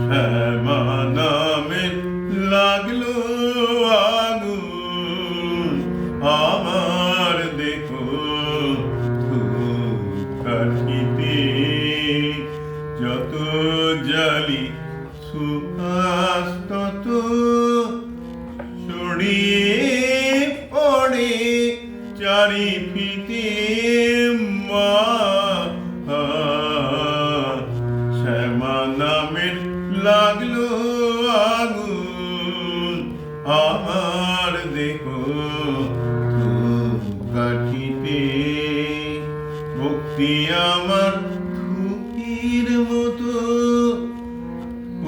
শ্যামা নামে লাগলো আগুন আমার দেখো কাঠিতে যত জালি সুবাস তত ছড়িয়ে পড়ে চারিফিতে মা শ্যামা নামের লাগলো আগুন আমার দেখো কাঠিতে ভক্তি আমার ধূপের মতো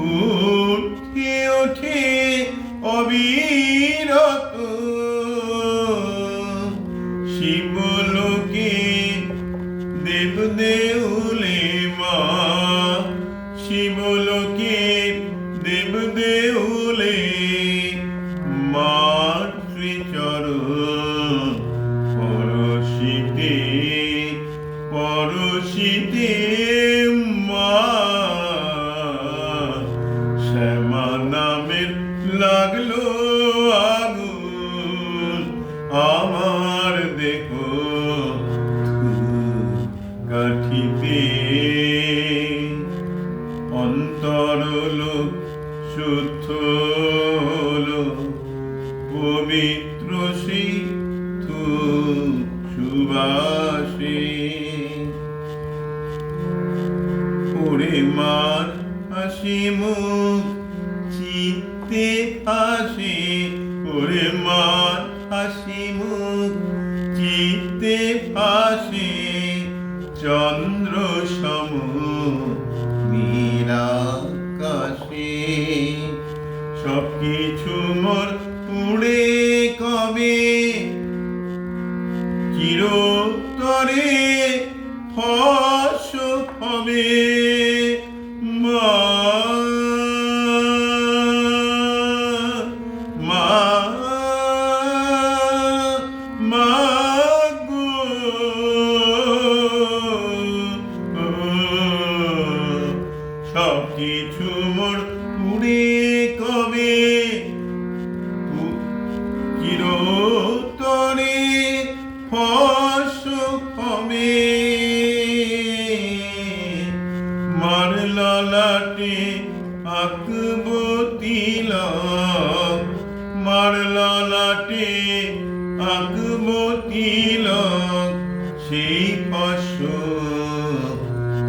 উঠে ওঠে অবিরত শিবলোকে দেব দেউলে মা শিবলোকে দেব দেউলে মার শ্রীচরণ পরশিতে পরশিতে মা শ্যামা নামের লাগলো আগুন আমার দেখো কাঠিতে অন্তরলোক শুদ্ধ হলো পবিত্র সিদ্ধ সুবাসে ওরে মার হাসি মুখ চিত্তে আসে ওরে মার হাসি মুখ চিত্তে আসে চন্দ্র সম নীলাকাশে সবকিছু মোর পুড়ে কবে চিরতরে ফস হবে মা মা মা গো সবকিছু মোর পুড়ে কবে চিরতরে ফস হবে মার ললাটে আঁকব তিলক মার ললাটে আঁকব তিলক সেই ফসল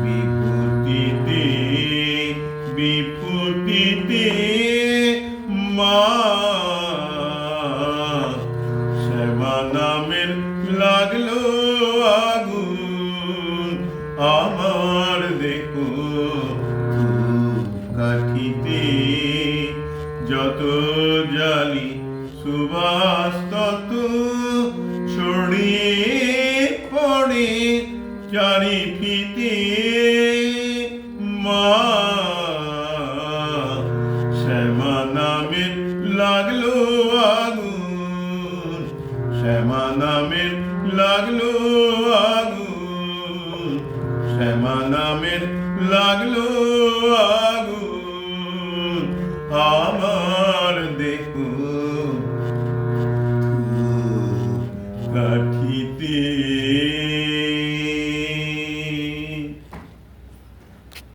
বিভূতিতে বিভূতিতে মা শ্যামা নামের লাগলো আগুন আমার দেখো কাঠিতে যত জালি সুবাস তত ছড়িয়ে পড়ে চারিফিতে মা শ্যামা নামের লাগলো আগুন শ্যামা নামের লাগলো আগুন শ্যামা নামের লাগলো আগুন আমার দেখো কাঠিতে।